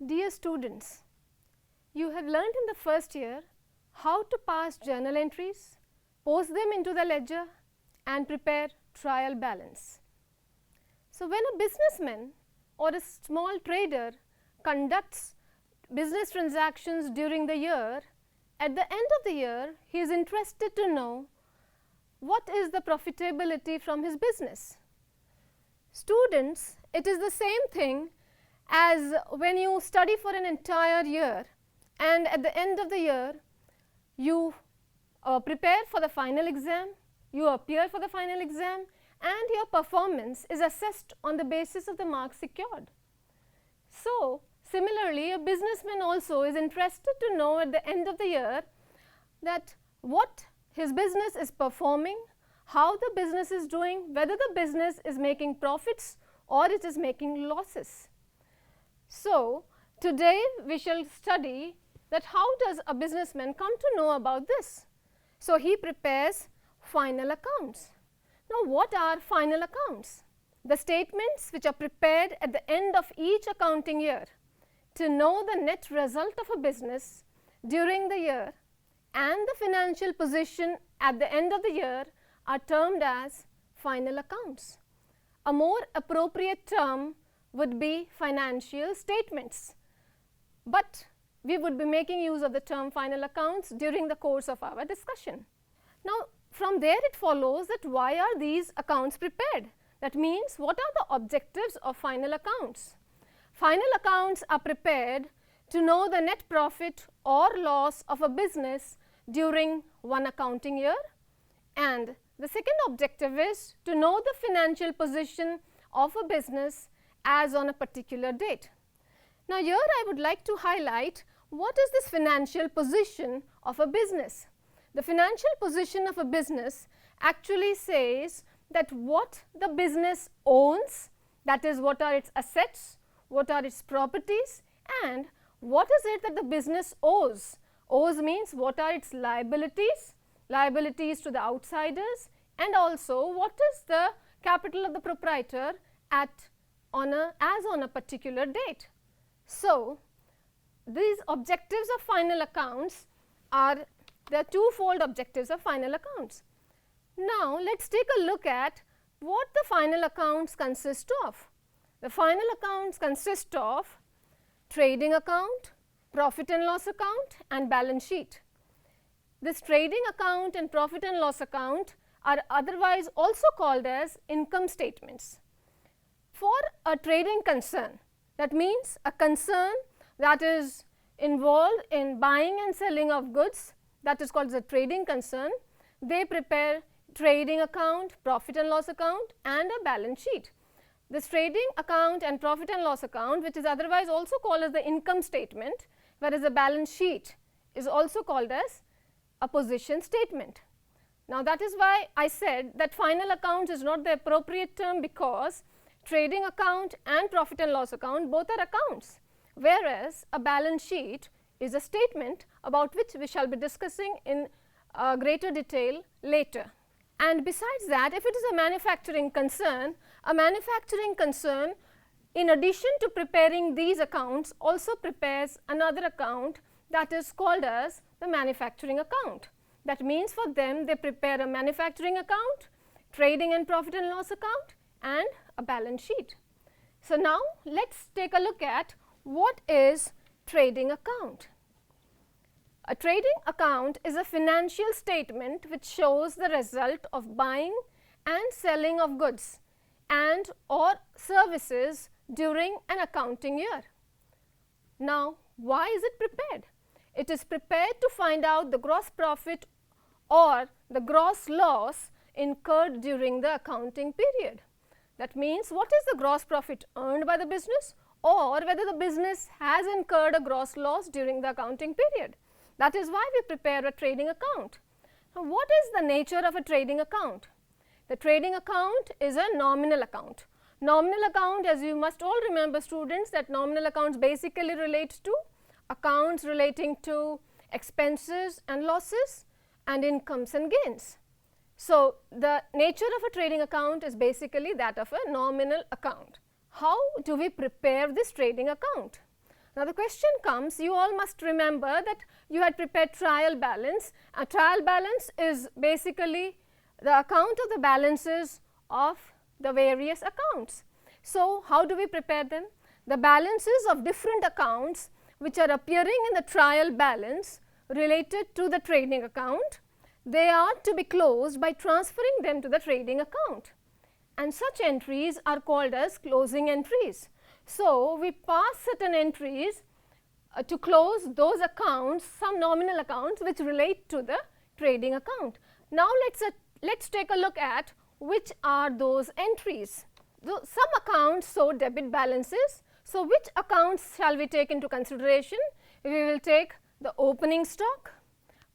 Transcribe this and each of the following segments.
Dear students, you have learned in the first year how to pass journal entries, post them into the ledger and prepare trial balance. So, when a businessman or a small trader conducts business transactions during the year, at the end of the year he is interested to know what is the profitability from his business. Students, it is the same thing as when you study for an entire year and at the end of the year you prepare for the final exam, you appear for the final exam and your performance is assessed on the basis of the marks secured. So, similarly, a businessman also is interested to know at the end of the year that what his business is performing, how the business is doing, whether the business is making profits or it is making losses. So, today we shall study that how does a businessman come to know about this. So, he prepares final accounts. Now, what are final accounts? The statements which are prepared at the end of each accounting year to know the net result of a business during the year and the financial position at the end of the year are termed as final accounts. A more appropriate term would be financial statements, but we would be making use of the term final accounts during the course of our discussion. Now, from there it follows that why are these accounts prepared? That means, what are the objectives of final accounts? Final accounts are prepared to know the net profit or loss of a business during one accounting year, and the second objective is to know the financial position of a business as on a particular date. Now, here I would like to highlight what is this financial position of a business. The financial position of a business actually says that what the business owns, that is what are its assets, what are its properties, and what is it that the business owes. Owes means what are its liabilities, liabilities to the outsiders, and also what is the capital of the proprietor as on a particular date. So, these objectives of final accounts are the twofold objectives of final accounts. Now, let us take a look at what the final accounts consist of. The final accounts consist of trading account, profit and loss account and balance sheet. This trading account and profit and loss account are otherwise also called as income statements. For a trading concern, that means a concern that is involved in buying and selling of goods, that is called the trading concern, they prepare trading account, profit and loss account and a balance sheet. This trading account and profit and loss account, which is otherwise also called as the income statement, whereas the balance sheet is also called as a position statement. Now, that is why I said that final accounts is not the appropriate term, because trading account and profit and loss account both are accounts, whereas a balance sheet is a statement about which we shall be discussing in greater detail later. And besides that, if it is a manufacturing concern in addition to preparing these accounts also prepares another account that is called as the manufacturing account. That means, for them they prepare a manufacturing account, trading and profit and loss account and a balance sheet. So, now let us take a look at what is trading account. A trading account is a financial statement which shows the result of buying and selling of goods and or services during an accounting year. Now, why is it prepared? It is prepared to find out the gross profit or the gross loss incurred during the accounting period. That means, what is the gross profit earned by the business, or whether the business has incurred a gross loss during the accounting period. That is why we prepare a trading account. Now, what is the nature of a trading account? The trading account is a nominal account. Nominal account, as you must all remember, students, that nominal accounts basically relate to accounts relating to expenses and losses and incomes and gains. So, the nature of a trading account is basically that of a nominal account. How do we prepare this trading account? Now the question comes, you all must remember that you had prepared trial balance. A trial balance is basically the account of the balances of the various accounts. So how do we prepare them? The balances of different accounts which are appearing in the trial balance related to the trading account, they are to be closed by transferring them to the trading account, and such entries are called as closing entries. So we pass certain entries to close those accounts, some nominal accounts which relate to the trading account. Now let's take a look at which are those entries. So some accounts show debit balances. So which accounts shall we take into consideration? We will take the opening stock,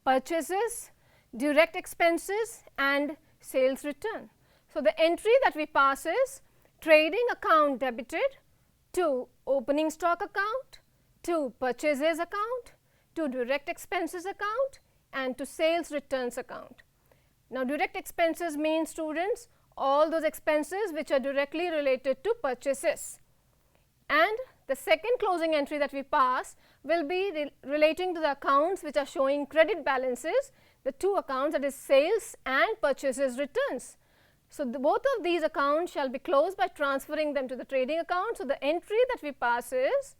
purchases, direct expenses and sales return. So the entry that we pass is trading account debited to opening stock account, to purchases account, to direct expenses account and to sales returns account. Now direct expenses means, students, all those expenses which are directly related to purchases, and the second closing entry that we pass will be relating to the accounts which are showing credit balances, the two accounts, that is sales and purchases returns. So both of these accounts shall be closed by transferring them to the trading account. So the entry that we pass is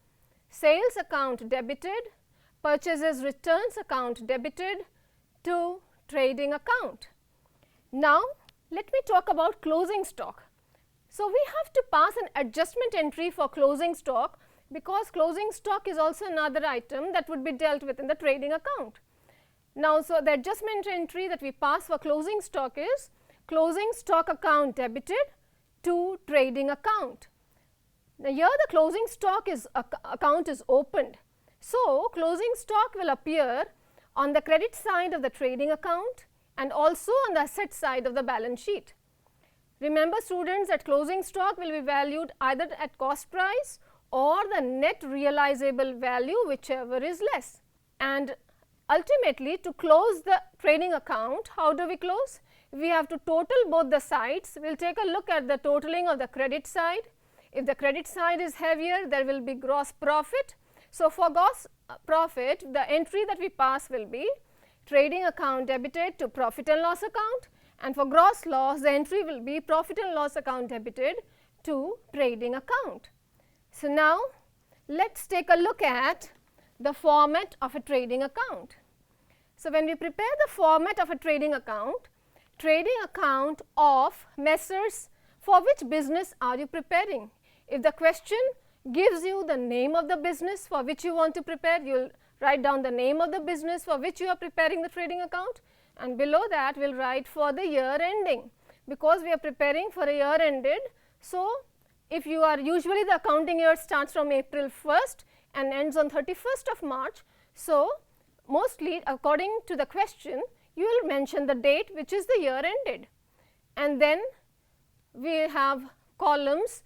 sales account debited, purchases returns account debited to trading account. Now let me talk about closing stock. So we have to pass an adjustment entry for closing stock, because closing stock is also another item that would be dealt with in the trading account. Now so the adjustment entry that we pass for closing stock is closing stock account debited to trading account. Now here the closing stock account is opened. So closing stock will appear on the credit side of the trading account and also on the asset side of the balance sheet. Remember, students, that closing stock will be valued either at cost price or the net realizable value, whichever is less. And ultimately, to close the trading account, how do we close? We have to total both the sides. We will take a look at the totaling of the credit side. If the credit side is heavier, there will be gross profit. So for gross profit, the entry that we pass will be trading account debited to profit and loss account, and for gross loss, the entry will be profit and loss account debited to trading account. So now let's take a look at the format of a trading account. So when we prepare the format of a trading account of Messrs, for which business are you preparing? If the question gives you the name of the business for which you want to prepare, you will write down the name of the business for which you are preparing the trading account, and below that we will write for the year ending, because we are preparing for a year ended. So if you are, usually the accounting year starts from April 1st and ends on 31st of March. So mostly according to the question, you will mention the date which is the year ended, and then we have columns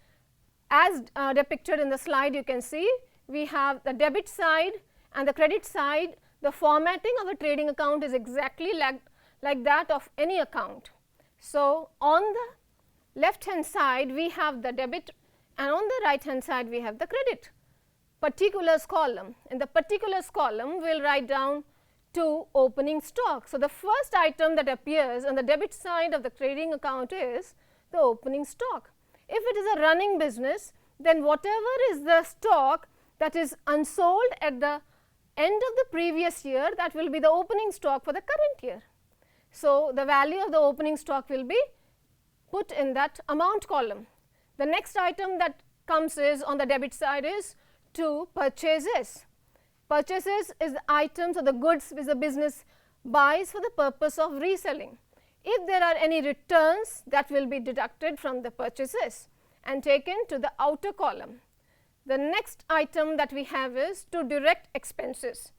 as depicted in the slide. You can see we have the debit side and the credit side. The formatting of a trading account is exactly like that of any account. So on the left hand side we have the debit, and on the right hand side we have the credit. Particulars column. In the particulars column we will write down to opening stock. So the first item that appears on the debit side of the trading account is the opening stock. If it is a running business, then whatever is the stock that is unsold at the end of the previous year, that will be the opening stock for the current year. So the value of the opening stock will be put in that amount column. The next item that comes is on the debit side is to purchases. Purchases is the items or the goods which the business buys for the purpose of reselling. If there are any returns, that will be deducted from the purchases and taken to the outer column. The next item that we have is to direct expenses.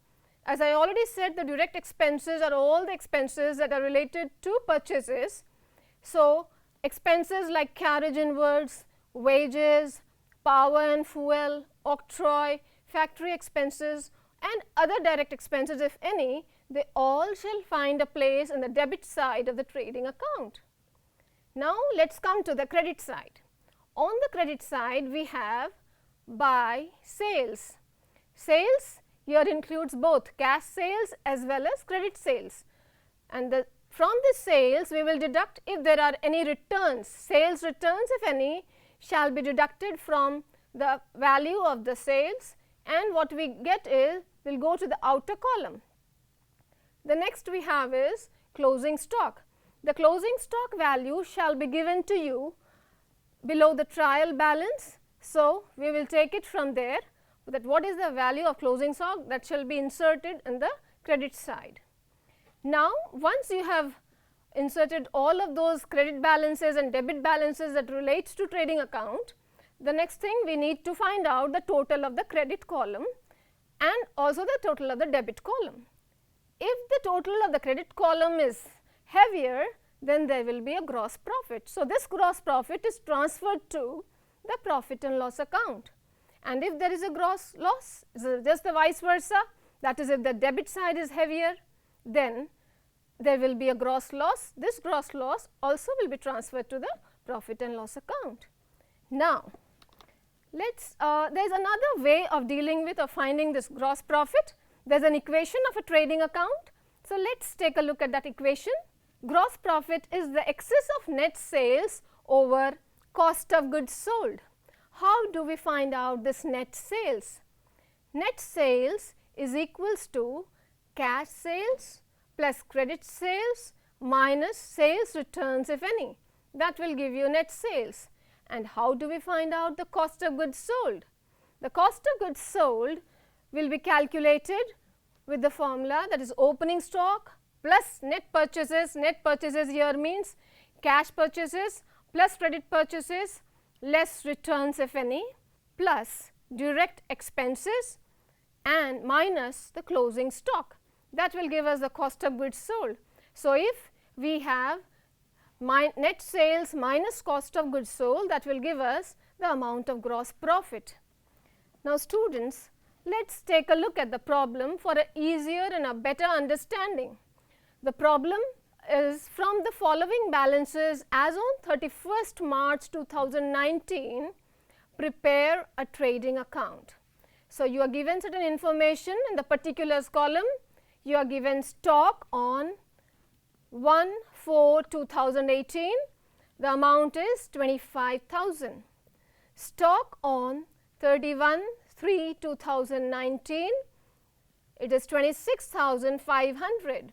As I already said, the direct expenses are all the expenses that are related to purchases. So expenses like carriage inwards, wages, power and fuel, octroi, factory expenses and other direct expenses, if any, they all shall find a place in the debit side of the trading account. Now let's come to the credit side. On the credit side we have buy sales. Sales here includes both cash sales as well as credit sales, and from the sales we will deduct if there are any returns. Sales returns, if any, shall be deducted from the value of the sales, and what we get is will go to the outer column. The next we have is closing stock. The closing stock value shall be given to you below the trial balance. So, we will take it from there, that what is the value of closing stock, that shall be inserted in the credit side. Now, once you have inserted all of those credit balances and debit balances that relates to trading account, the next thing we need to find out the total of the credit column and also the total of the debit column. If the total of the credit column is heavier, then there will be a gross profit. So, this gross profit is transferred to the profit and loss account, and if there is a gross loss, just the vice versa, that is if the debit side is heavier, then there will be a gross loss. This gross loss also will be transferred to the profit and loss account. Now, there is another way of dealing with or finding this gross profit. There is an equation of a trading account. So, let us take a look at that equation. Gross profit is the excess of net sales over cost of goods sold. How do we find out this net sales? Net sales is equals to cash sales plus credit sales minus sales returns, if any. That will give you net sales. And how do we find out the cost of goods sold? The cost of goods sold will be calculated with the formula, that is opening stock plus net purchases. Net purchases here means cash purchases plus credit purchases less returns, if any, plus direct expenses and minus the closing stock. That will give us the cost of goods sold. So, if we have net sales minus cost of goods sold, that will give us the amount of gross profit. Now, students, let us take a look at the problem for an easier and a better understanding. The problem is from the following balances as on 31st March 2019, prepare a trading account. So, you are given certain information in the particulars column. You are given stock on 1/4/2018, the amount is 25,000. Stock on 31/3/2019, it is 26,500.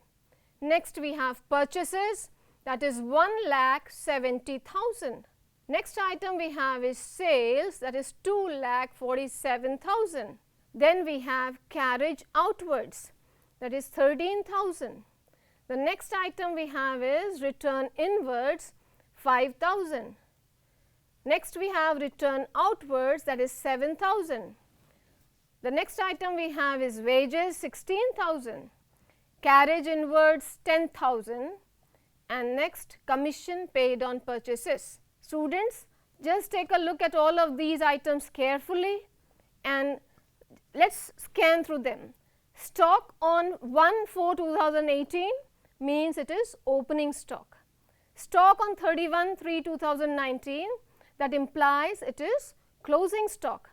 Next we have purchases, that is 1,70,000. Next item we have is sales, that is 2,47,000. Then we have carriage outwards, that is 13,000. The next item we have is return inwards, 5,000. Next we have return outwards, that is 7,000. The next item we have is wages, 16,000. Carriage inwards, 10,000, and next commission paid on purchases. Students, just take a look at all of these items carefully and let us scan through them. Stock on 1/4/2018 means it is opening stock. Stock on 31/3/2019, that implies it is closing stock.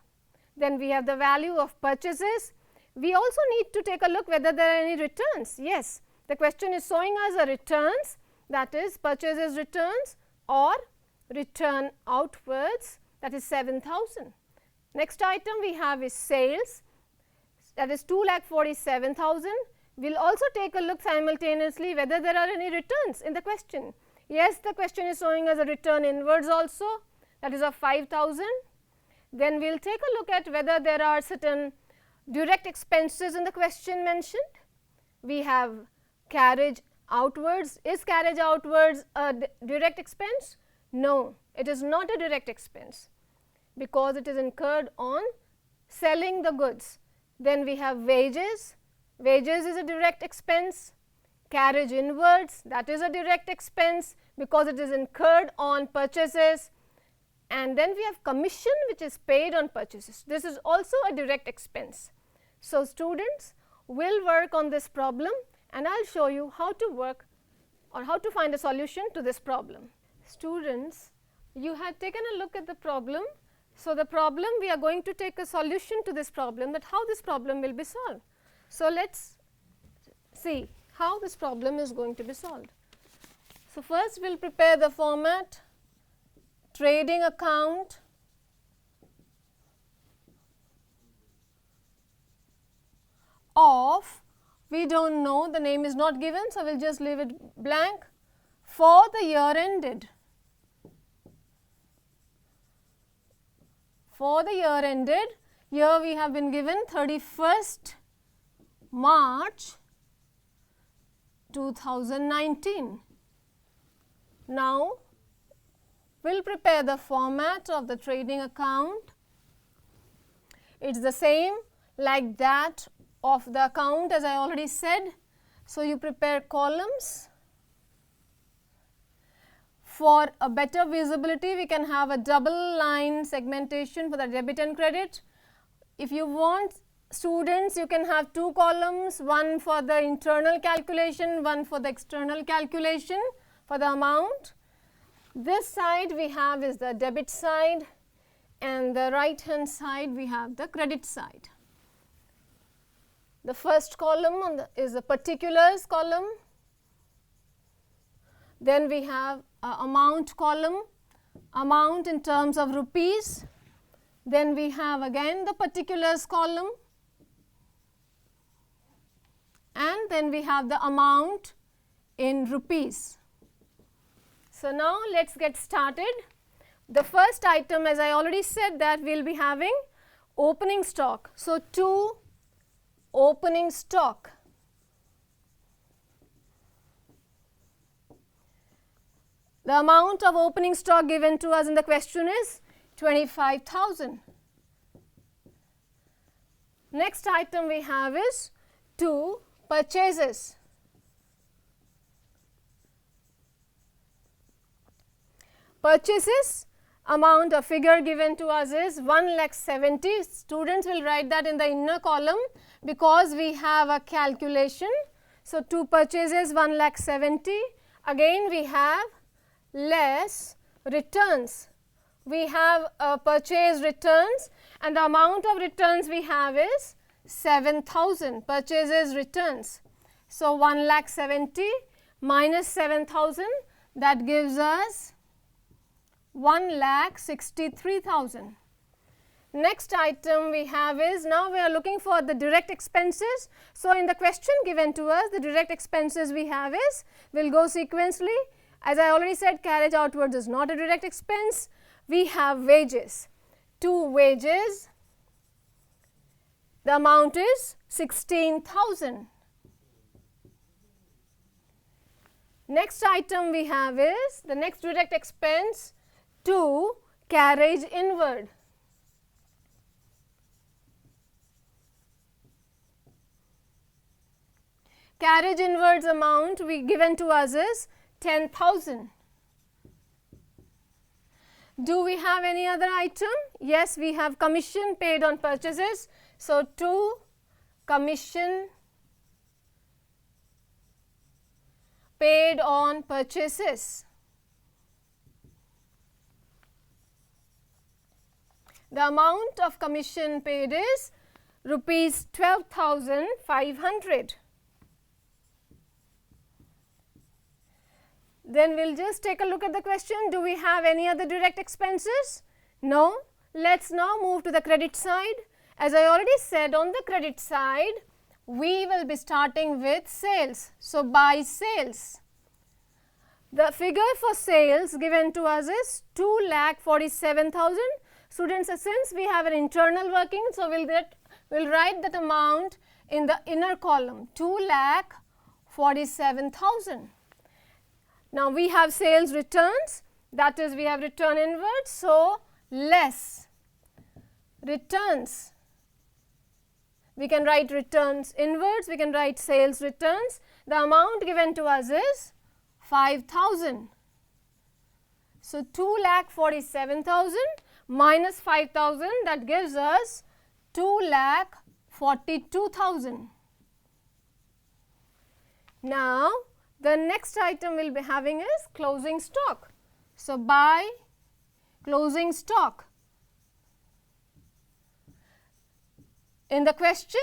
Then we have the value of purchases. We also need to take a look whether there are any returns. Yes, the question is showing us a returns, that is purchases returns or return outwards, that is 7,000. Next item we have is sales, that is 2,47,000. We will also take a look simultaneously whether there are any returns in the question. Yes, the question is showing us a return inwards also, that is of 5,000. Then we will take a look at whether there are certain direct expenses in the question mentioned. We have carriage outwards. Is carriage outwards a direct expense? No, it is not a direct expense because it is incurred on selling the goods. Then we have wages. Wages is a direct expense. Carriage inwards, that is a direct expense because it is incurred on purchases. And then we have commission, which is paid on purchases. This is also a direct expense. So, students will work on this problem and I will show you how to work or how to find a solution to this problem. Students, you had taken a look at the problem So, the problem, we are going to take a solution to this problem, that how this problem will be solved. So, let us see how this problem is going to be solved. So, first we will prepare the format, trading account, of, we do not know, the name is not given, so we will just leave it blank, for the year ended. For the year ended, here we have been given 31st March 2019. Now, we will prepare the format of the trading account. It is the same like that of the account, as I already said. So, you prepare columns. For a better visibility, we can have a double line segmentation for the debit and credit. If you want students, you can have two columns, one for the internal calculation, one for the external calculation for the amount. This side we have is the debit side, and the right hand side we have the credit side. The first column is the particulars column. Then we have amount column, amount in terms of rupees. Then we have again the particulars column, and then we have the amount in rupees. So, now let us get started. The first item, as I already said, that we will be having opening stock. So, to opening stock. The amount of opening stock given to us in the question is 25,000. Next item we have is to purchases. Purchases, amount or figure given to us is 1,70,000. Students will write that in the inner column because we have a calculation. So, to purchases 1,70,000. Again we have less returns. We have purchase returns, and the amount of returns we have is 7,000 purchases returns. So, 1,70,000 minus 7,000, that gives us 1,63,000. Next item we have is, now we are looking for the direct expenses. So, in the question given to us, the direct expenses we have is, we will go sequentially. As I already said, carriage outwards is not a direct expense. We have wages. To wages, the amount is 16,000. Next item we have is, the next direct expense, to carriage inward. Carriage inwards amount we given to us is 10,000. Do we have any other item? Yes, we have commission paid on purchases. So, to commission paid on purchases. The amount of commission paid is rupees 12,500. Then we will just take a look at the question. Do we have any other direct expenses? No. Let us now move to the credit side. As I already said, on the credit side, we will be starting with sales. So, by sales. The figure for sales given to us is 2,47,000. Students, since we have an internal working, so we will write that amount in the inner column, 2,47,000. Now, we have sales returns, that is, we have return inwards. So, less returns. We can write returns inwards, we can write sales returns. The amount given to us is 5,000. So, 2,47,000 minus 5,000, that gives us 2,42,000. Now, the next item we will be having is closing stock. So, by closing stock. In the question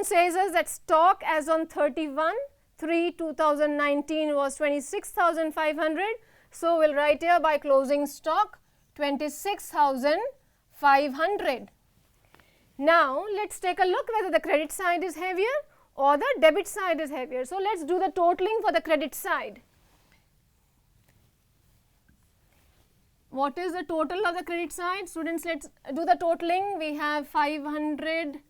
says us that stock as on 31/3/2019 was 26,500. So, we will write here by closing stock 26,500. Now, let us take a look whether the credit side is heavier or the debit side is heavier. So, let us do the totaling for the credit side. What is the total of the credit side? Students, let us do the totaling. We have 500,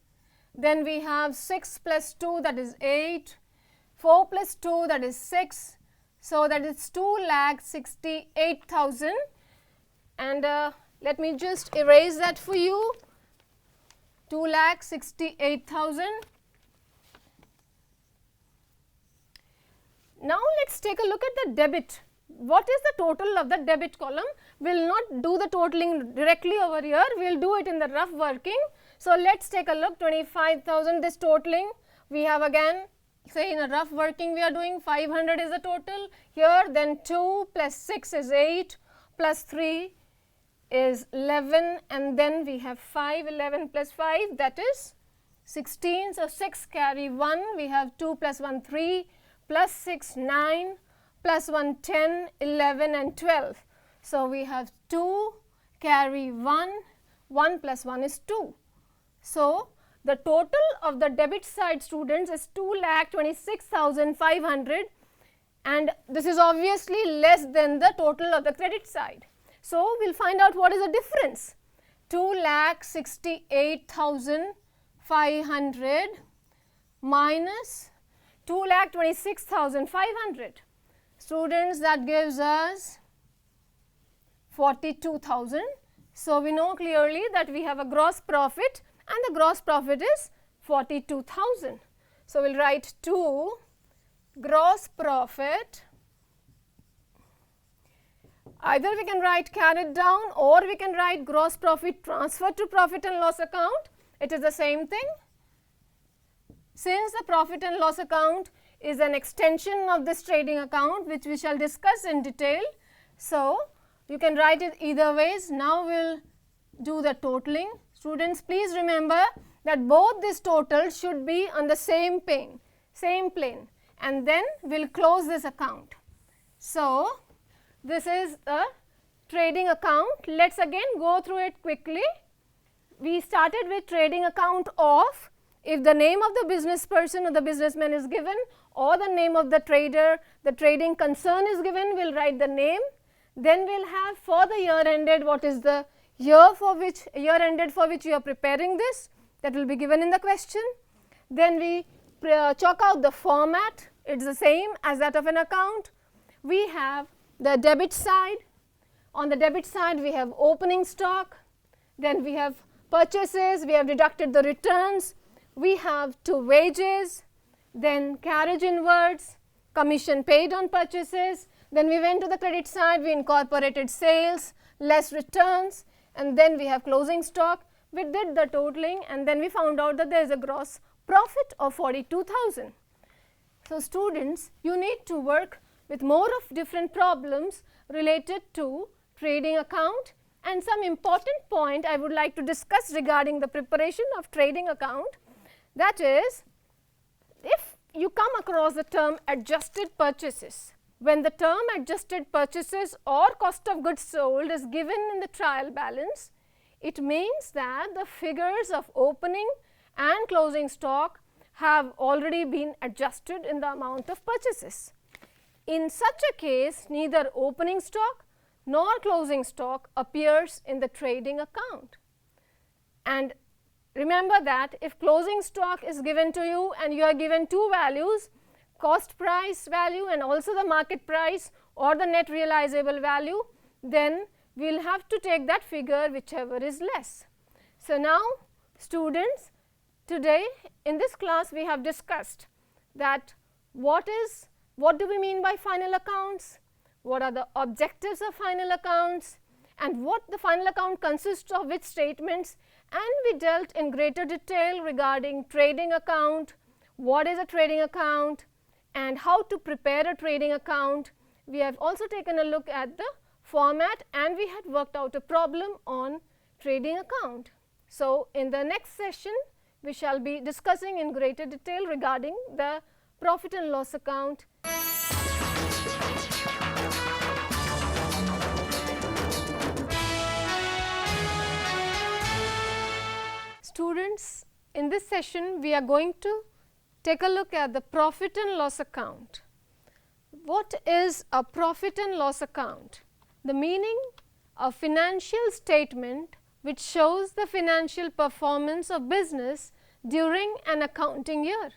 then we have 6 plus 2, that is 8, 4 plus 2, that is 6. So, that is 2,68,000, and let me just erase that for you. 2,68,000. Now, let us take a look at the debit. What is the total of the debit column? We will not do the totaling directly over here, we will do it in the rough working. So, let us take a look. 25,000 this totaling. We have again, say in a rough working we are doing 500 is the total here, then 2 plus 6 is 8 plus 3 is 11, and then we have 5, 11 plus 5, that is 16. So, 6 carry 1, we have 2 plus 1 3 plus 6 9 plus 1 10, 11 and 12. So, we have 2 carry 1, 1 plus 1 is 2. So, the total of the debit side, students, is 2,26,500, and this is obviously less than the total of the credit side. So, we will find out what is the difference. 2,68,500 minus 2,26,500. Students, that gives us 42,000. So, we know clearly that we have a gross profit, and the gross profit is 42,000. So, we will write 2 gross profit. Either we can write carried down, or we can write gross profit transferred to profit and loss account. It is the same thing. Since the profit and loss account is an extension of this trading account, which we shall discuss in detail. So, you can write it either ways. Now, we will do the totaling. Students, please remember that both these totals should be on the same plane, and then we will close this account. So, this is a trading account. Let us again go through it quickly. We started with trading account of, if the name of the business person or the businessman is given, or the name of the trader, the trading concern is given, we will write the name. Then we will have for the year ended, what is the year ended for which you are preparing this, that will be given in the question. Then we chalk out the format, it is the same as that of an account. We have the debit side. On the debit side, we have opening stock, then we have purchases, we have deducted the returns, we have 2 wages, then carriage inwards, commission paid on purchases. Then we went to the credit side, we incorporated sales, less returns, and then we have closing stock. We did the totaling, and then we found out that there is a gross profit of 42,000. So, students, you need to work with more of different problems related to trading account, and some important point I would like to discuss regarding the preparation of trading account. That is, if you come across the term adjusted purchases, when the term adjusted purchases or cost of goods sold is given in the trial balance, it means that the figures of opening and closing stock have already been adjusted in the amount of purchases. In such a case, neither opening stock nor closing stock appears in the trading account. And remember that if closing stock is given to you and you are given 2 values, cost price value and also the market price or the net realizable value, then we will have to take that figure whichever is less. So, now students, today in this class we have discussed that what do we mean by final accounts, what are the objectives of final accounts, and what the final account consists of, which statements, and we dealt in greater detail regarding trading account, what is a trading account, and how to prepare a trading account. We have also taken a look at the format, and we had worked out a problem on trading account. So, in the next session, we shall be discussing in greater detail regarding the profit and loss account. Students, in this session, we are going to take a look at the profit and loss account. What is a profit and loss account? The meaning: a financial statement which shows the financial performance of business during an accounting year.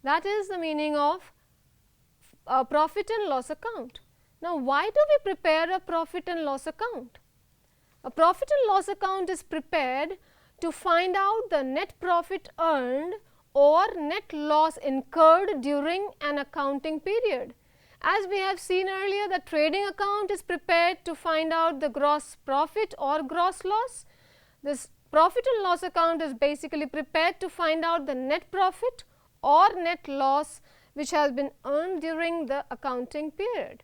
That is the meaning of a profit and loss account. Now, why do we prepare a profit and loss account? A profit and loss account is prepared to find out the net profit earned or net loss incurred during an accounting period. As we have seen earlier, the trading account is prepared to find out the gross profit or gross loss. This profit and loss account is basically prepared to find out the net profit or net loss which has been earned during the accounting period.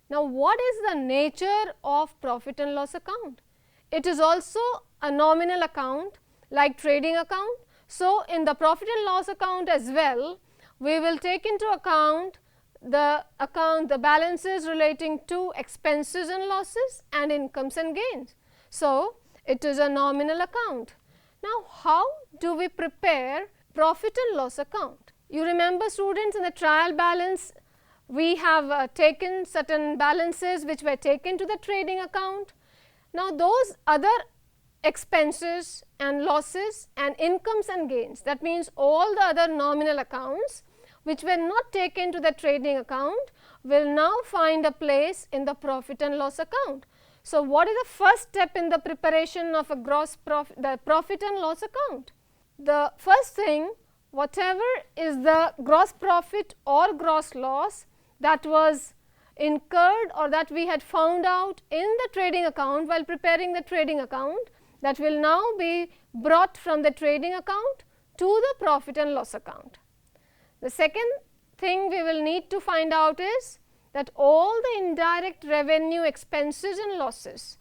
Now, what is the nature of profit and loss account? It is also a nominal account like trading account. So, in the profit and loss account as well, we will take into account the balances relating to expenses and losses and incomes and gains. So, it is a nominal account. Now, how do we prepare profit and loss account? You remember, students, in the trial balance, we have taken certain balances which were taken to the trading account. Now, those other expenses and losses and incomes and gains, that means all the other nominal accounts which were not taken to the trading account, will now find a place in the profit and loss account. So, what is the first step in the preparation of a the profit and loss account? The first thing, whatever is the gross profit or gross loss that was incurred or that we had found out in the trading account while preparing the trading account, that will now be brought from the trading account to the profit and loss account. The second thing we will need to find out is that all the indirect revenue expenses and losses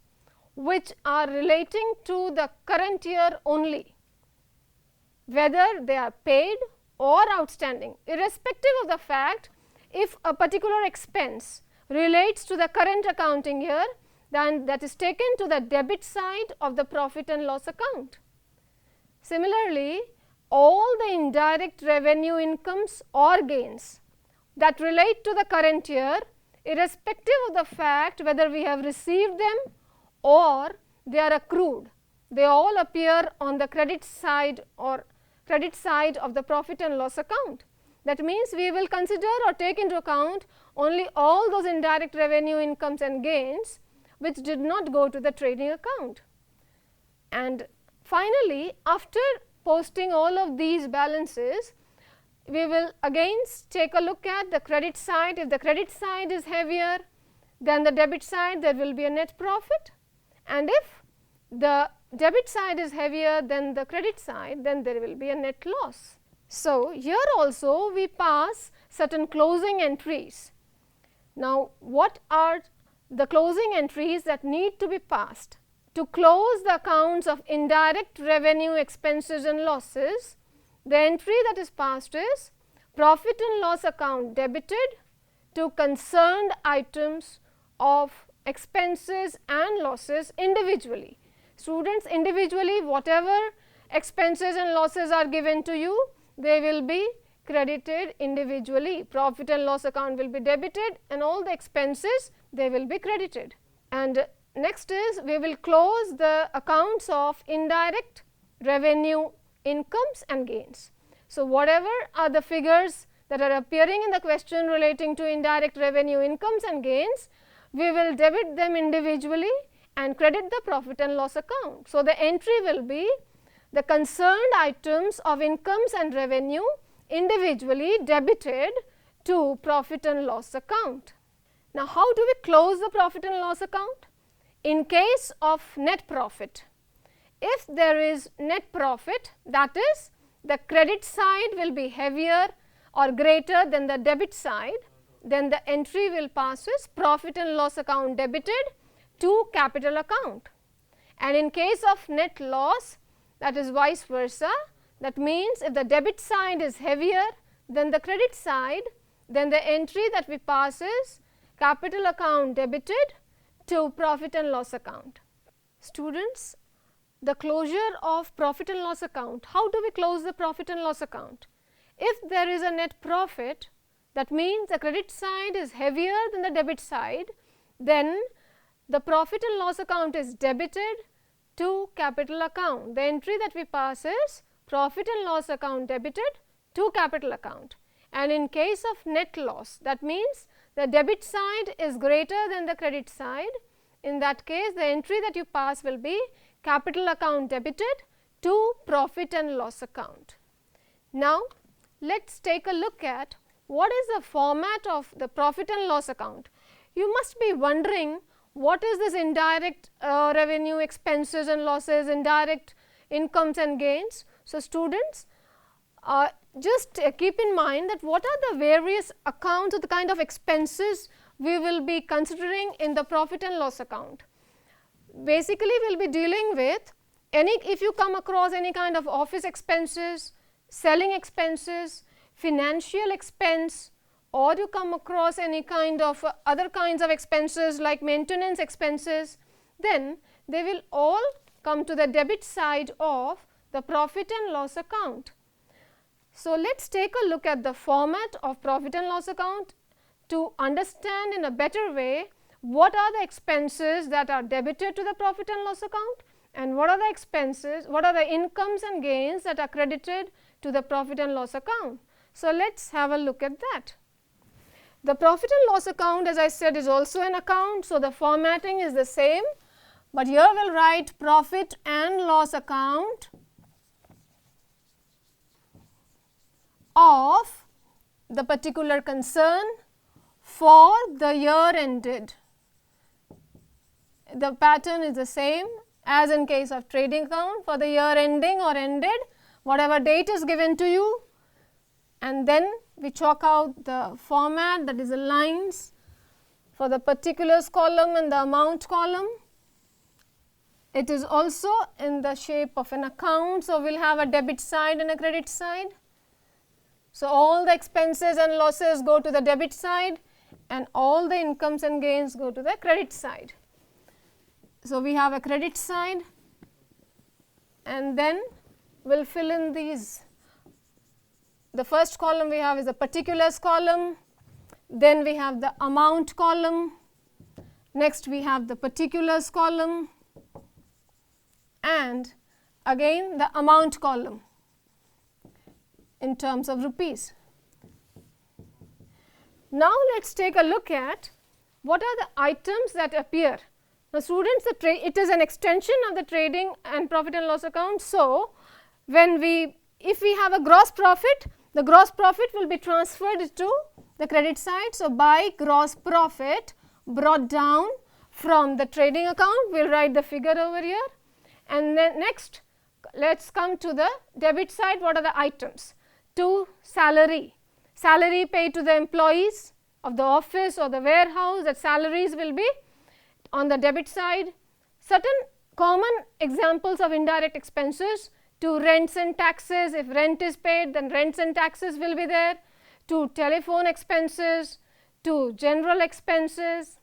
which are relating to the current year only, whether they are paid or outstanding, irrespective of the fact if a particular expense relates to the current accounting year, then that is taken to the debit side of the profit and loss account. Similarly, all the indirect revenue incomes or gains that relate to the current year, irrespective of the fact whether we have received them or they are accrued, they all appear on the credit side or credit side of the profit and loss account. That means, we will consider or take into account only all those indirect revenue incomes and gains which did not go to the trading account. And finally, after posting all of these balances, we will again take a look at the credit side. If the credit side is heavier than the debit side, there will be a net profit, and if the debit side is heavier than the credit side, then there will be a net loss. So, here also we pass certain closing entries. Now, what are the closing entries that need to be passed? To close the accounts of indirect revenue expenses and losses, the entry that is passed is profit and loss account debited to concerned items of expenses and losses individually. Students, individually, whatever expenses and losses are given to you, they will be credited individually. Profit and loss account will be debited and all the expenses, they will be credited. And next is, we will close the accounts of indirect revenue incomes and gains. So, whatever are the figures that are appearing in the question relating to indirect revenue incomes and gains, we will debit them individually and credit the profit and loss account. So, the entry will be the concerned items of incomes and revenue individually debited to profit and loss account. Now, how do we close the profit and loss account? In case of net profit, if there is net profit, that is, the credit side will be heavier or greater than the debit side, then the entry will pass as profit and loss account debited to capital account. And in case of net loss, that is vice versa. That means if the debit side is heavier than the credit side, then the entry that we pass is capital account debited to profit and loss account. Students, the closure of profit and loss account, how do we close the profit and loss account? If there is a net profit, that means the credit side is heavier than the debit side, then the profit and loss account is debited to capital account. The entry that we pass is profit and loss account debited to capital account. And in case of net loss, that means the debit side is greater than the credit side. In that case, the entry that you pass will be capital account debited to profit and loss account. Now, let us take a look at what is the format of the profit and loss account. You must be wondering, what is this indirect revenue, expenses and losses, indirect incomes and gains? So, students, just keep in mind that what are the various accounts or the kind of expenses we will be considering in the profit and loss account. Basically, we will be dealing with if you come across any kind of office expenses, selling expenses, financial expense, or you come across any kind of other kinds of expenses like maintenance expenses, then they will all come to the debit side of the profit and loss account. So, let us take a look at the format of profit and loss account to understand in a better way what are the expenses that are debited to the profit and loss account and what are the expenses, what are the incomes and gains that are credited to the profit and loss account. So, let us have a look at that. The profit and loss account, as I said, is also an account. So, the formatting is the same, but here we will write profit and loss account of the particular concern for the year ended. The pattern is the same as in case of trading account for the year ending or ended, whatever date is given to you, and then we chalk out the format, that is the lines for the particulars column and the amount column. It is also in the shape of an account, so we will have a debit side and a credit side. So, all the expenses and losses go to the debit side and all the incomes and gains go to the credit side. So, we have a credit side and then we will fill in these. The first column we have is the particulars column, then we have the amount column, next we have the particulars column and again the amount column in terms of rupees. Now, let us take a look at what are the items that appear. Now, students, it is an extension of the trading and profit and loss account. So, if we have a gross profit, the gross profit will be transferred to the credit side. So, by gross profit brought down from the trading account, we will write the figure over here. And then next, let us come to the debit side. What are the items? To salary paid to the employees of the office or the warehouse, that salaries will be on the debit side. Certain common examples of indirect expenses: to rents and taxes, if rent is paid then rents and taxes will be there, to telephone expenses, to general expenses,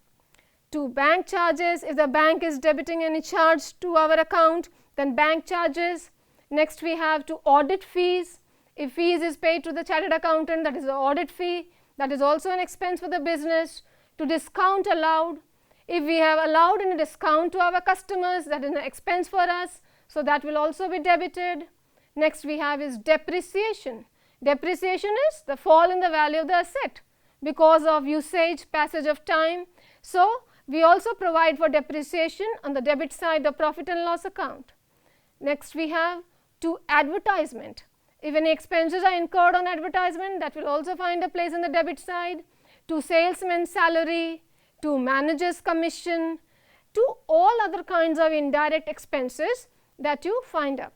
to bank charges, if the bank is debiting any charge to our account then bank charges. Next we have to audit fees. If fees is paid to the chartered accountant, that is the audit fee, that is also an expense for the business. To discount allowed, if we have allowed any discount to our customers, that is an expense for us, so that will also be debited. Next we have is depreciation. Depreciation is the fall in the value of the asset because of usage, passage of time. So, we also provide for depreciation on the debit side of profit and loss account. Next we have to advertisement. If any expenses are incurred on advertisement, that will also find a place in the debit side. To salesman's salary, to manager's commission, to all other kinds of indirect expenses that you find up.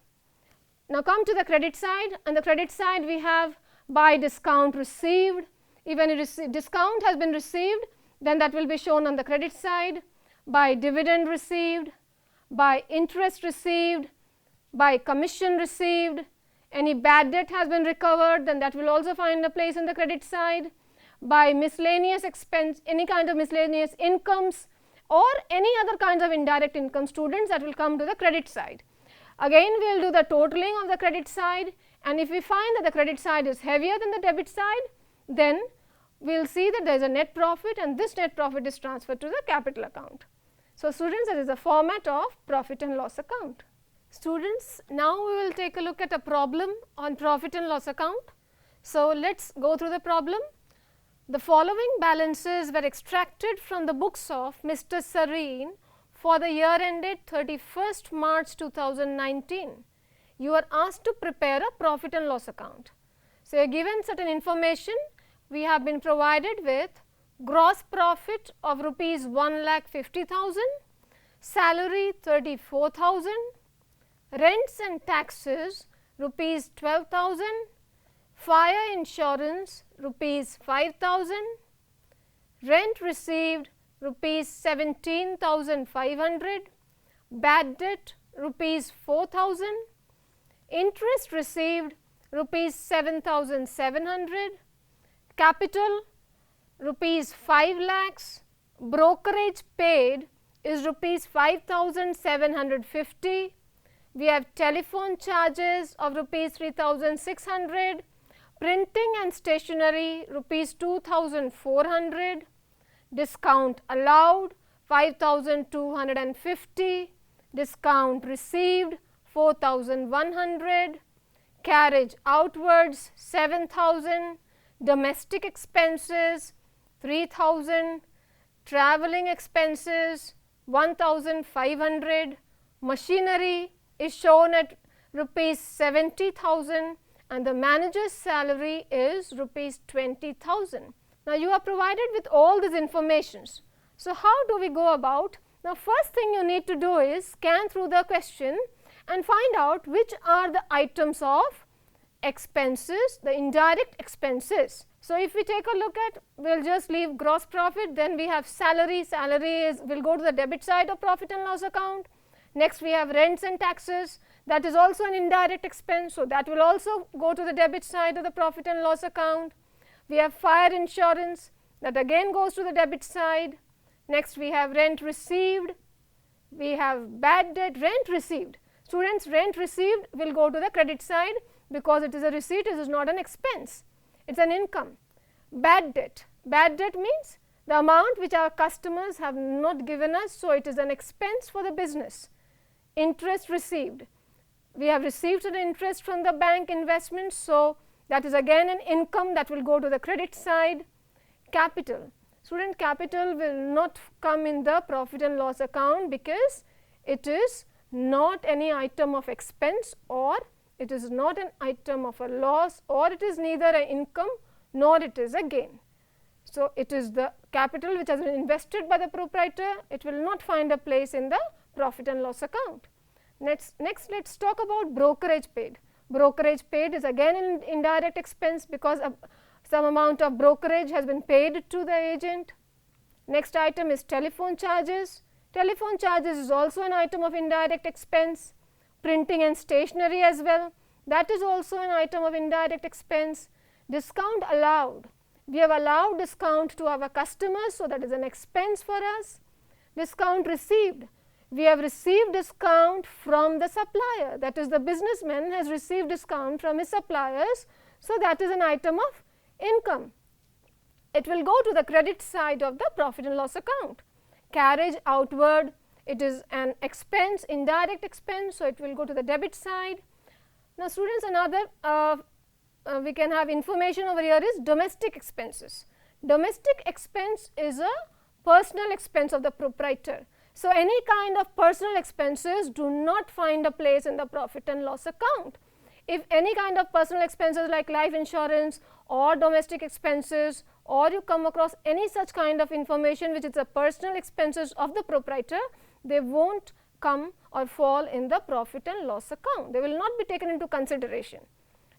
Now, come to the credit side. On the credit side, we have by discount received. If any discount has been received, then that will be shown on the credit side. By dividend received, by interest received, by commission received. Any bad debt has been recovered, then that will also find a place in the credit side. By miscellaneous expense, any kind of miscellaneous incomes or any other kinds of indirect income, students, that will come to the credit side. Again we will do the totaling of the credit side, and if we find that the credit side is heavier than the debit side, then we will see that there is a net profit, and this net profit is transferred to the capital account. So, students, that is the format of profit and loss account. Students, now we will take a look at a problem on profit and loss account. So, let us go through the problem. The following balances were extracted from the books of Mr. Serene for the year ended 31st March 2019. You are asked to prepare a profit and loss account. So, you are given certain information. We have been provided with gross profit of rupees 1,50,000, salary 34,000, rents and taxes rupees 12,000, fire insurance rupees 5,000, rent received rupees 17,500, bad debt rupees 4,000, interest received rupees 7,700, capital rupees 5 lakhs, brokerage paid is rupees 5,750. We have telephone charges of rupees 3,600, printing and stationery rupees 2,400, discount allowed 5,250, discount received 4,100, carriage outwards 7,000, domestic expenses 3,000, travelling expenses 1,500, machinery is shown at rupees 70,000, and the manager's salary is rupees 20,000. Now, you are provided with all these informations. So, how do we go about? Now, first thing you need to do is scan through the question and find out which are the items of expenses, the indirect expenses. So, if we take a look at, we will just leave gross profit, then we have salary, will go to the debit side of profit and loss account. Next we have rents and taxes, that is also an indirect expense, so that will also go to the debit side of the profit and loss account. We have fire insurance, that again goes to the debit side. Next we have rent received, we have bad debt, rent received. Students, rent received will go to the credit side because it is a receipt, it is not an expense, it is an income. Bad debt means the amount which our customers have not given us, so it is an expense for the business. Interest received, we have received an interest from the bank investment, so that is again an income that will go to the credit side. Capital, student, capital will not come in the profit and loss account because it is not any item of expense, or it is not an item of a loss, or it is neither an income nor it is a gain. So, it is the capital which has been invested by the proprietor, it will not find a place in the profit and loss account. Next let us talk about brokerage paid. Brokerage paid is again an indirect expense because some amount of brokerage has been paid to the agent. Next item is telephone charges. Telephone charges is also an item of indirect expense. Printing and stationery as well, that is also an item of indirect expense. Discount allowed, we have allowed discount to our customers, so that is an expense for us. Discount received, we have received discount from the supplier, that is the businessman has received discount from his suppliers, so that is an item of income. It will go to the credit side of the profit and loss account. Carriage outward, it is an expense, indirect expense, so it will go to the debit side. Now, students, another we can have information over here is domestic expenses. Domestic expense is a personal expense of the proprietor. So, any kind of personal expenses do not find a place in the profit and loss account. If any kind of personal expenses like life insurance or domestic expenses, or you come across any such kind of information which is the personal expenses of the proprietor, they will not come or fall in the profit and loss account. They will not be taken into consideration.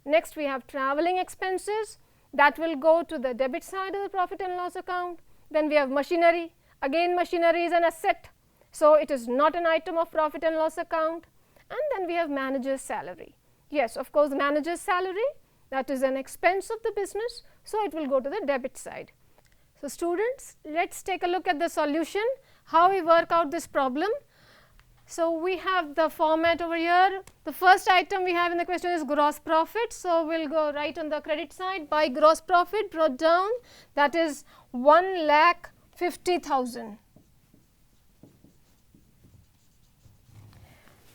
Next we have travelling expenses, that will go to the debit side of the profit and loss account. Then we have machinery, again machinery is an asset, so it is not an item of profit and loss account. And then we have manager's salary. Yes, of course, manager's salary, that is an expense of the business, so it will go to the debit side. So, students, let us take a look at the solution, how we work out this problem. So, we have the format over here. The first item we have in the question is gross profit. So, we will go right on the credit side. By gross profit brought down, that is 1,50,000.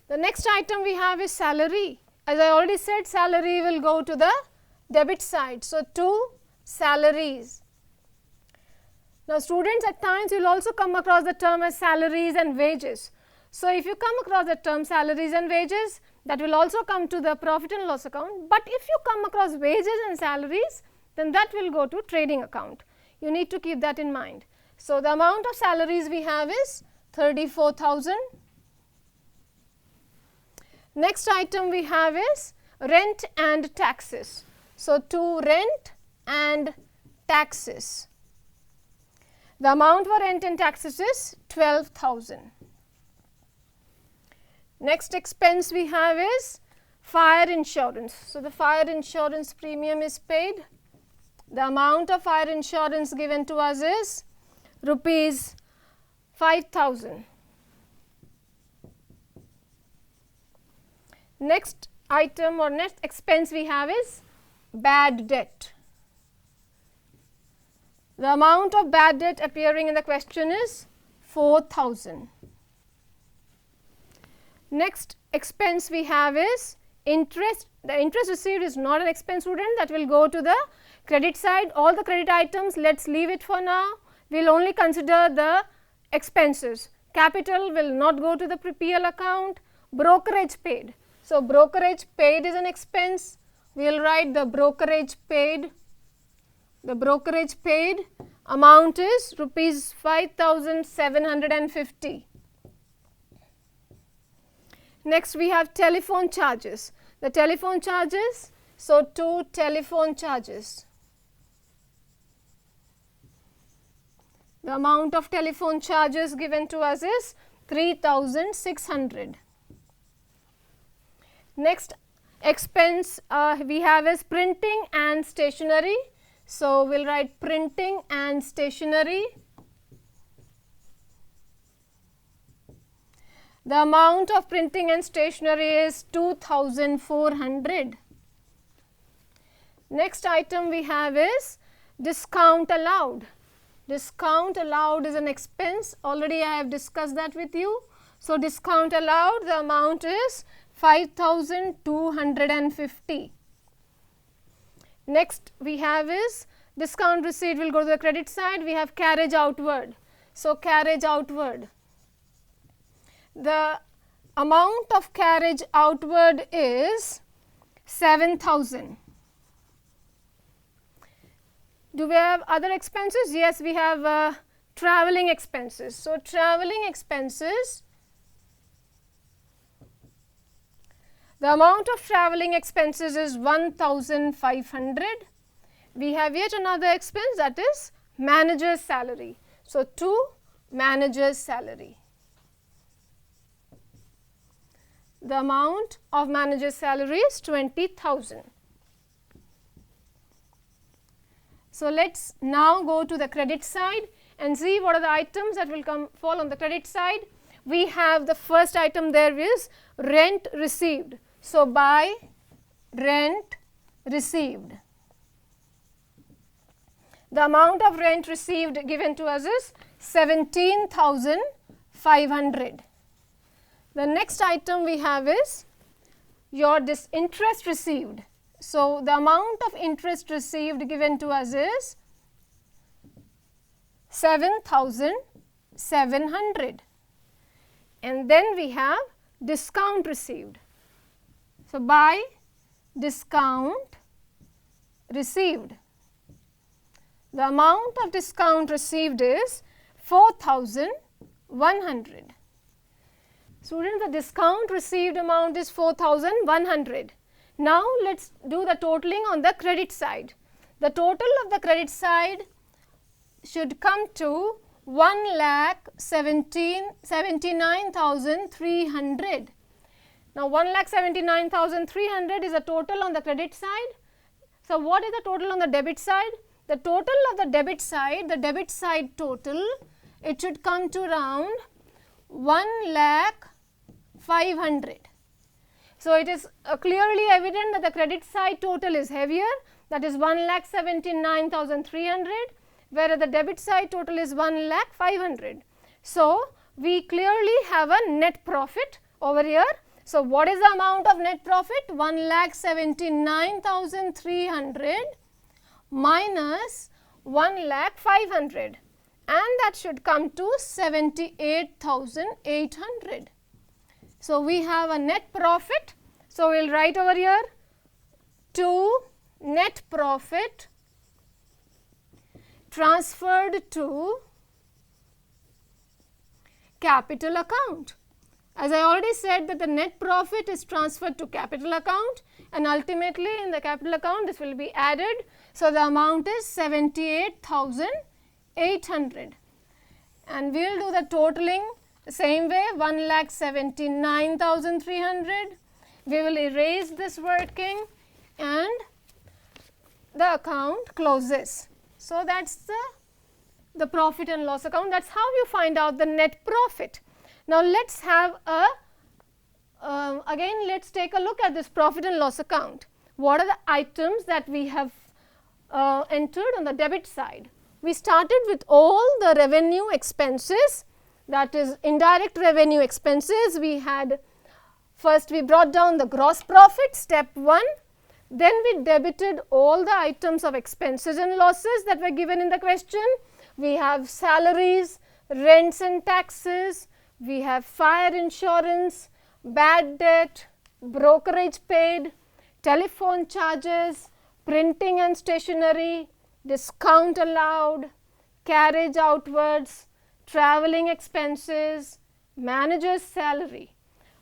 The next item we have is salary. As I already said, salary will go to the debit side. So, 2 salaries. Now, students, at times you will also come across the term as salaries and wages. So, if you come across the term salaries and wages, that will also come to the profit and loss account, but if you come across wages and salaries, then that will go to trading account. You need to keep that in mind. So, the amount of salaries we have is 34,000. Next item we have is rent and taxes. So, to rent and taxes. The amount for rent and taxes is 12,000. Next expense we have is fire insurance. So, the fire insurance premium is paid. The amount of fire insurance given to us is rupees 5,000. Next item or next expense we have is bad debt. The amount of bad debt appearing in the question is 4,000. Next expense we have is interest. The interest received is not an expense, student, that will go to the credit side. All the credit items, let us leave it for now. We will only consider the expenses. Capital will not go to the PL account. Brokerage paid. So, brokerage paid is an expense. We will write the brokerage paid. The brokerage paid amount is rupees 5,750. Next we have telephone charges. The telephone charges, so 2 telephone charges. The amount of telephone charges given to us is 3,600. Next expense we have is printing and stationery. So, we will write printing and stationery. The amount of printing and stationery is 2,400. Next item we have is discount allowed. Discount allowed is an expense. Already I have discussed that with you. So, discount allowed, the amount is 5,250. Next we have is discount received will go to the credit side. We have carriage outward. So, carriage outward. The amount of carriage outward is 7,000. Do we have other expenses? Yes, we have traveling expenses. So, traveling expenses, the amount of traveling expenses is 1,500. We have yet another expense, that is manager's salary. So, 2 manager's salary. The amount of manager's salary is 20,000. So, let us now go to the credit side and see what are the items that will fall on the credit side. We have the first item there is rent received. So, by rent received. The amount of rent received given to us is 17,500. The next item we have is your interest received. So, the amount of interest received given to us is 7,700. And then we have discount received. So, by discount received, the amount of discount received is 4,100. Students, the discount received amount is 4,100. Now, let us do the totaling on the credit side. The total of the credit side should come to 1,79,300. Now 1,79,300 is a total on the credit side. So what is the total on the debit side? The total of the debit side total, it should come to around 1,05,000. So it is clearly evident that the credit side total is heavier, that is 1,79,300, whereas the debit side total is 1,05,000. So we clearly have a net profit over here. So what is the amount of net profit? 1,79,300 minus 1,05,000, and that should come to 78,800. So we have a net profit. So we will write over here to net profit transferred to capital account. As I already said that the net profit is transferred to capital account, and ultimately in the capital account this will be added. So the amount is 78,800, and we will do the totaling the same way, 1,79,300. We will erase this working and the account closes. So that's the profit and loss account. That's how you find out the net profit. Now let's have a again let's take a look at this profit and loss account. What are the items that we have entered on the debit side? We started with all the revenue expenses, that is indirect revenue expenses. We had first we brought down the gross profit, step 1. Then we debited all the items of expenses and losses that were given in the question. We have salaries, rents and taxes, we have fire insurance, bad debt, brokerage paid, telephone charges, printing and stationery, discount allowed, carriage outwards, travelling expenses, manager's salary.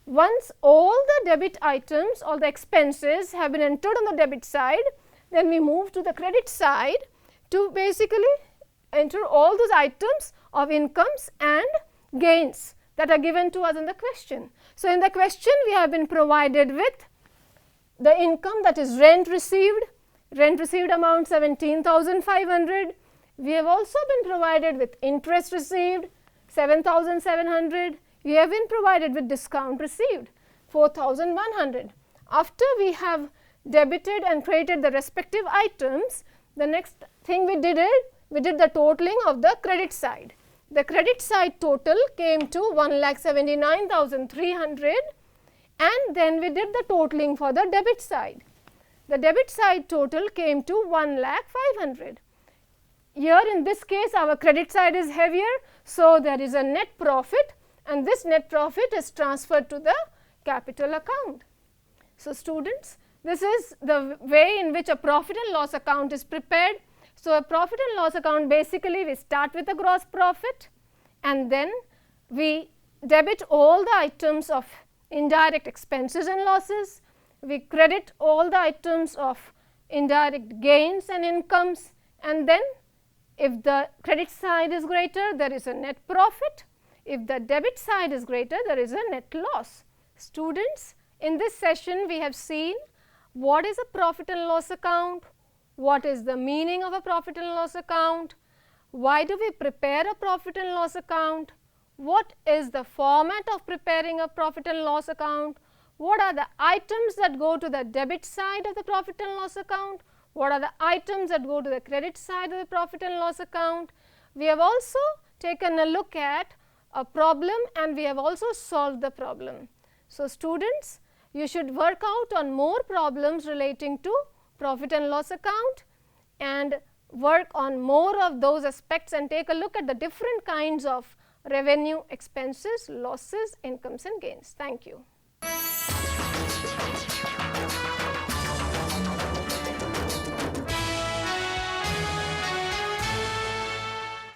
Once all the debit items, all the expenses have been entered on the debit side, then we move to the credit side to basically enter all those items of incomes and gains that are given to us in the question. So in the question we have been provided with the income, that is rent received amount 17,500. We have also been provided with interest received 7,700. We have been provided with discount received 4,100. After we have debited and credited the respective items, the next thing we did the totaling of the credit side. The credit side total came to 1,79,300, and then we did the totaling for the debit side. The debit side total came to 1,05,000. Here in this case our credit side is heavier, so there is a net profit, and this net profit is transferred to the capital account. So students, this is the way in which a profit and loss account is prepared. So a profit and loss account, basically we start with the gross profit and then we debit all the items of indirect expenses and losses, we credit all the items of indirect gains and incomes, and then if the credit side is greater, there is a net profit. If the debit side is greater, there is a net loss. Students, in this session we have seen what is a profit and loss account, what is the meaning of a profit and loss account, why do we prepare a profit and loss account, what is the format of preparing a profit and loss account, what are the items that go to the debit side of the profit and loss account, what are the items that go to the credit side of the profit and loss account. We have also taken a look at a problem and we have also solved the problem. So students, you should work out on more problems relating to profit and loss account and work on more of those aspects and take a look at the different kinds of revenue, expenses, losses, incomes and gains. Thank you.